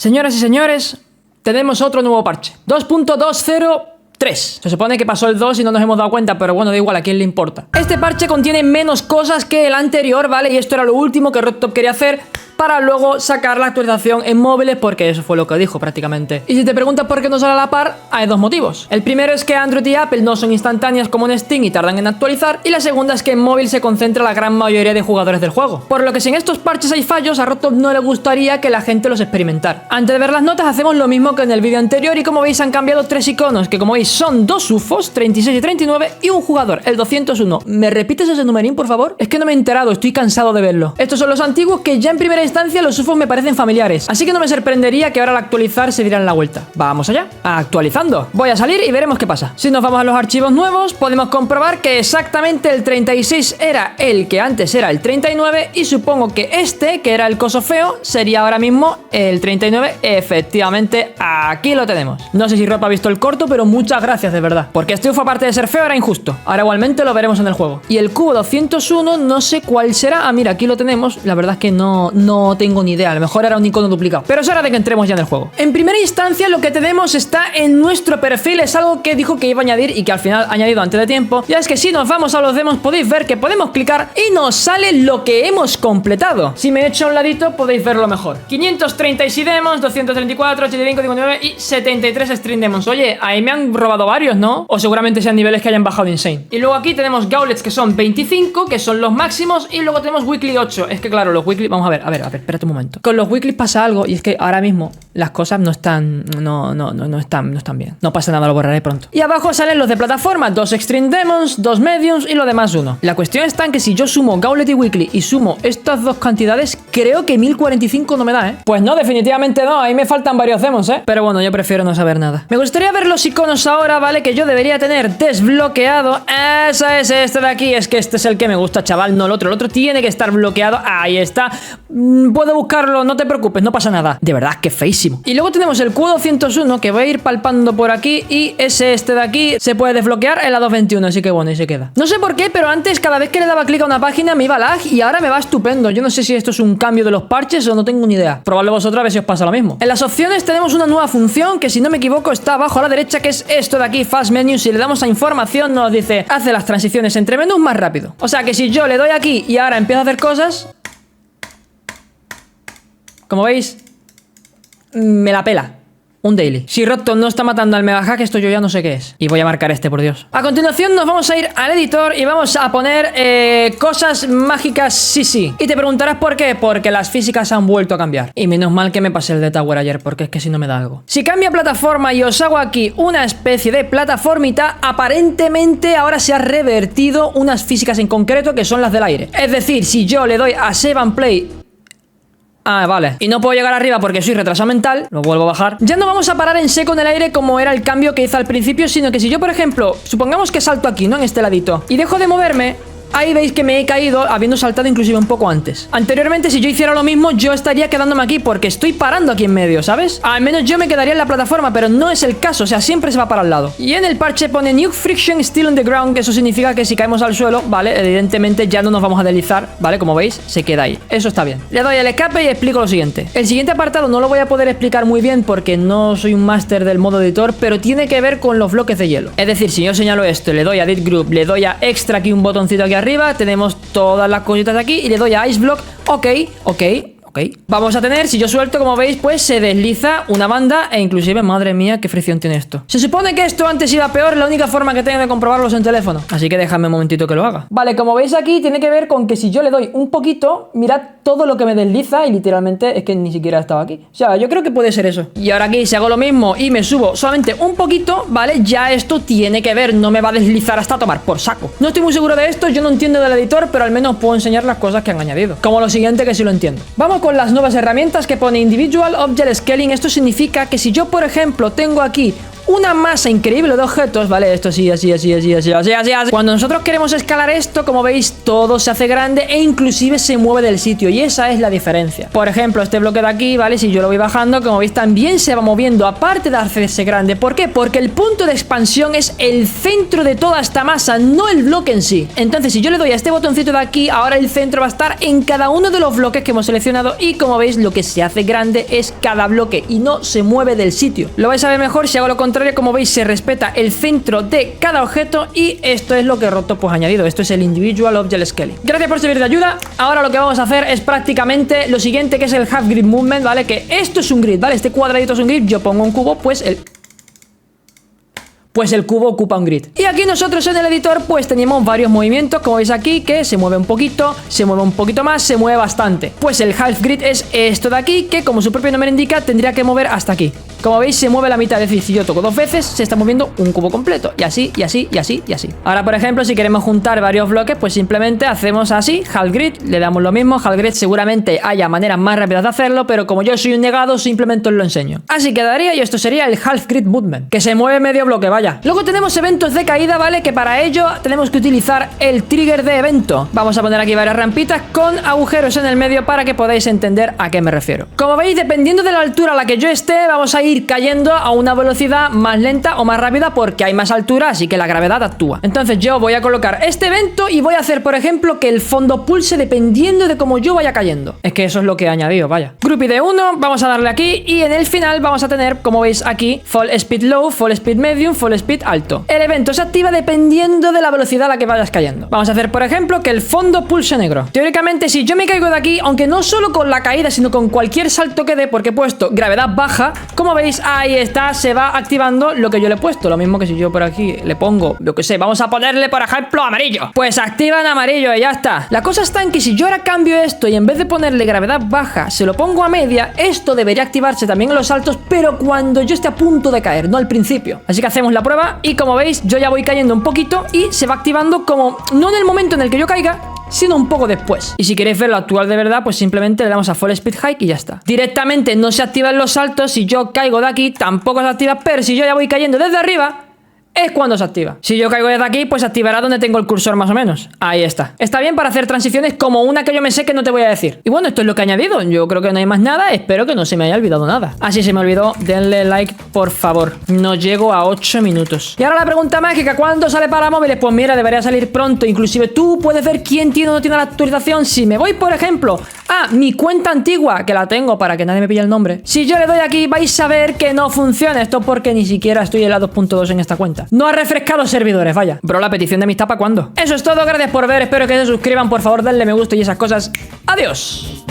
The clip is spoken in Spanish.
Señoras y señores, tenemos otro nuevo parche. 2.203. Se supone que pasó el 2 y no nos hemos dado cuenta, pero bueno, da igual, ¿a quién le importa? Este parche contiene menos cosas que el anterior, ¿vale? Y esto era lo último que RobTop quería hacer para luego sacar la actualización en móviles, porque eso fue lo que dijo prácticamente. Y si te preguntas por qué no sale a la par, hay dos motivos. El primero es que Android y Apple no son instantáneas como en Steam y tardan en actualizar, y la segunda es que en móvil se concentra la gran mayoría de jugadores del juego. Por lo que si en estos parches hay fallos, a RobTop no le gustaría que la gente los experimentara. Antes de ver las notas hacemos lo mismo que en el vídeo anterior, y como veis han cambiado tres iconos, que como veis son dos UFOs, 36 y 39, y un jugador, el 201. ¿Me repites ese numerín, por favor? Es que no me he enterado, estoy cansado de verlo. Estos son los antiguos, que ya en primera instancia los UFOs me parecen familiares, así que no me sorprendería que ahora al actualizar se dieran la vuelta. Vamos allá, actualizando. Voy a salir y veremos qué pasa. Si nos vamos a los archivos nuevos, podemos comprobar que exactamente el 36 era el que antes era el 39, y supongo que este, que era el coso feo, sería ahora mismo el 39. Efectivamente, aquí lo tenemos. No sé si Rob ha visto el corto, pero muchas gracias de verdad, porque este UFO, aparte de ser feo, era injusto. Ahora igualmente lo veremos en el juego. Y el cubo 201 no sé cuál será. Ah, mira, aquí lo tenemos. La verdad es que no tengo ni idea. A lo mejor era un icono duplicado, pero es hora de que entremos ya en el juego. En primera instancia lo que tenemos está en nuestro perfil. Es algo que dijo que iba a añadir y que al final ha añadido antes de tiempo. Ya es que si nos vamos a los demos podéis ver que podemos clicar y nos sale lo que hemos completado. Si me echo a un ladito podéis verlo mejor. 536 demos, 234, 85, 59 y 73 stream demos. Oye, ahí me han robado varios, ¿no? O seguramente sean niveles que hayan bajado insane. Y luego aquí tenemos Gaulets, que son 25, que son los máximos, y luego tenemos Weekly 8. Es que claro, los Weekly... Vamos a ver, espérate un momento. Con los Weekly pasa algo, y es que ahora mismo las cosas no están... No están bien. No pasa nada, lo borraré pronto. Y abajo salen los de plataforma, 2 Extreme Demons, 2 Mediums y lo demás 1. La cuestión está en que si yo sumo Gauntlet y Weekly y sumo estas dos cantidades, creo que 1045 no me da, ¿eh? Pues no, definitivamente no, ahí me faltan varios demos, ¿eh? Pero bueno, yo prefiero no saber nada. Me gustaría ver los iconos ahora, ¿vale? Que yo debería tener desbloqueado. Esa es este de aquí, es que este es el que me gusta, chaval, no el otro. El otro tiene que estar bloqueado, ahí está. Puedo buscarlo, no te preocupes, no pasa nada. De verdad, que feísimo. Y luego tenemos el Q201, que voy a ir palpando por aquí, y este de aquí se puede desbloquear en la 221, así que bueno, y se queda. No sé por qué, pero antes cada vez que le daba clic a una página me iba lag y ahora me va estupendo. Yo no sé si esto es un cambio de los parches o no tengo ni idea. Probadlo vosotros a ver si os pasa lo mismo. En las opciones tenemos una nueva función que, si no me equivoco, está abajo a la derecha, que es esto de aquí, Fast Menu. Si le damos a información nos dice, hace las transiciones entre menús más rápido. O sea que si yo le doy aquí y ahora empiezo a hacer cosas, como veis, me la pela. Un daily. Si RobTop no está matando al mega hack, esto yo ya no sé qué es. Y voy a marcar este, por Dios. A continuación nos vamos a ir al editor y vamos a poner cosas mágicas, sí. Y te preguntarás por qué. Porque las físicas han vuelto a cambiar. Y menos mal que me pasé el de Tower ayer, porque es que si no me da algo. Si cambia plataforma y os hago aquí una especie de plataformita, aparentemente ahora se ha revertido unas físicas en concreto que son las del aire. Es decir, si yo le doy a Save and Play... Ah, vale. Y no puedo llegar arriba porque soy retrasado mental. Lo vuelvo a bajar. Ya no vamos a parar en seco en el aire como era el cambio que hice al principio, sino que si yo, por ejemplo, supongamos que salto aquí, ¿no? En este ladito, y dejo de moverme... Ahí veis que me he caído habiendo saltado inclusive un poco antes. Anteriormente, si yo hiciera lo mismo, yo estaría quedándome aquí porque estoy parando aquí en medio, ¿sabes? Al menos yo me quedaría en la plataforma, pero no es el caso, o sea, siempre se va para el lado. Y en el parche pone New Friction Still on the Ground, que eso significa que si caemos al suelo, ¿vale? Evidentemente ya no nos vamos a deslizar, ¿vale? Como veis, se queda ahí. Eso está bien. Le doy al escape y explico lo siguiente. El siguiente apartado no lo voy a poder explicar muy bien porque no soy un máster del modo editor, pero tiene que ver con los bloques de hielo. Es decir, si yo señalo esto, le doy a Edit Group, le doy a Extra aquí un botoncito aquí arriba, tenemos todas las cositas de aquí y le doy a Ice Block, ok. Vamos a tener, si yo suelto, como veis, pues se desliza una banda e inclusive, madre mía, qué fricción tiene esto. Se supone que esto antes iba peor, la única forma que tengo de comprobarlo es en teléfono. Así que déjame un momentito que lo haga. Vale, como veis aquí, tiene que ver con que si yo le doy un poquito, mirad todo lo que me desliza y literalmente es que ni siquiera estaba aquí. O sea, yo creo que puede ser eso. Y ahora aquí, si hago lo mismo y me subo solamente un poquito, ¿vale? Ya esto tiene que ver, no me va a deslizar hasta tomar por saco. No estoy muy seguro de esto, yo no entiendo del editor, pero al menos puedo enseñar las cosas que han añadido. Como lo siguiente, que sí lo entiendo. Vamos con las nuevas herramientas que pone Individual Object Scaling. Esto significa que si yo, por ejemplo, tengo aquí una masa increíble de objetos, ¿vale? Esto así, así. Cuando nosotros queremos escalar esto, como veis, todo se hace grande e inclusive se mueve del sitio, y esa es la diferencia. Por ejemplo, este bloque de aquí, ¿vale? Si yo lo voy bajando, como veis, también se va moviendo, aparte de hacerse grande. ¿Por qué? Porque el punto de expansión es el centro de toda esta masa, no el bloque en sí. Entonces, si yo le doy a este botoncito de aquí, ahora el centro va a estar en cada uno de los bloques que hemos seleccionado, y como veis, lo que se hace grande es cada bloque y no se mueve del sitio. Lo vais a ver mejor si hago lo contrario. Como veis, se respeta el centro de cada objeto, y esto es lo que Roto pues ha añadido. Esto es el Individual Object Scaling. Gracias por servir de ayuda. Ahora lo que vamos a hacer es prácticamente lo siguiente, que es el Half Grid Movement, ¿vale? Que esto es un grid, ¿vale? Este cuadradito es un grid. Yo pongo un cubo, pues el cubo ocupa un grid. Y aquí nosotros en el editor pues tenemos varios movimientos, como veis aquí, que se mueve un poquito, se mueve un poquito más, se mueve bastante. Pues el half grid es esto de aquí, que como su propio nombre indica, tendría que mover hasta aquí. Como veis, se mueve la mitad, es decir, si yo toco 2 veces, se está moviendo un cubo completo. Y así, y así, y así, y así. Ahora, por ejemplo, si queremos juntar varios bloques, pues simplemente hacemos así, half grid, le damos lo mismo. Half grid seguramente haya maneras más rápidas de hacerlo, pero como yo soy un negado, simplemente os lo enseño. Así quedaría, y esto sería el half grid movement, que se mueve medio bloque, vaya. Luego tenemos eventos de caída, ¿vale? Que para ello tenemos que utilizar el trigger de evento. Vamos a poner aquí varias rampitas con agujeros en el medio para que podáis entender a qué me refiero. Como veis, dependiendo de la altura a la que yo esté, vamos a ir cayendo a una velocidad más lenta o más rápida, porque hay más altura, así que la gravedad actúa. Entonces yo voy a colocar este evento y voy a hacer, por ejemplo, que el fondo pulse dependiendo de cómo yo vaya cayendo. Es que eso es lo que he añadido, vaya. Groupie de 1, vamos a darle aquí, y en el final vamos a tener, como veis aquí, Fall Speed Low, Fall Speed Medium, Fall Speed Alto. El evento se activa dependiendo de la velocidad a la que vayas cayendo. Vamos a hacer, por ejemplo, que el fondo pulse negro. Teóricamente, si yo me caigo de aquí, aunque no solo con la caída, sino con cualquier salto que dé, porque he puesto gravedad baja, como veis, ahí está, se va activando lo que yo le he puesto. Lo mismo que si yo por aquí le pongo, yo que sé, vamos a ponerle, por ejemplo, amarillo. Pues activa en amarillo y ya está. La cosa está en que si yo ahora cambio esto y en vez de ponerle gravedad baja, se lo pongo a media, esto debería activarse también en los saltos, pero cuando yo esté a punto de caer, no al principio. Así que hacemos la prueba y como veis, yo ya voy cayendo un poquito y se va activando como, no en el momento en el que yo caiga, sino un poco después. Y si queréis verlo actual de verdad, pues simplemente le damos a Full Speed Hike y ya está. Directamente no se activan los saltos. Si yo caigo de aquí, tampoco se activa, pero si yo ya voy cayendo desde arriba, es cuando se activa. Si yo caigo desde aquí, pues se activará donde tengo el cursor más o menos. Ahí está. Está bien para hacer transiciones como una que yo me sé que no te voy a decir. Y bueno, esto es lo que he añadido. Yo creo que no hay más nada. Espero que no se me haya olvidado nada. Si se me olvidó, denle like, por favor. No llego a 8 minutos. Y ahora la pregunta mágica, ¿cuándo sale para móviles? Pues mira, debería salir pronto. Inclusive tú puedes ver quién tiene o no tiene la actualización. Si me voy, por ejemplo, a mi cuenta antigua, que la tengo para que nadie me pille el nombre. Si yo le doy aquí, vais a ver que no funciona. Esto porque ni siquiera estoy en la 2.2 en esta cuenta. No ha refrescado servidores, vaya. Bro, la petición de amistad, ¿para cuándo? Eso es todo, gracias por ver. Espero que se suscriban, por favor, denle me gusta y esas cosas. Adiós.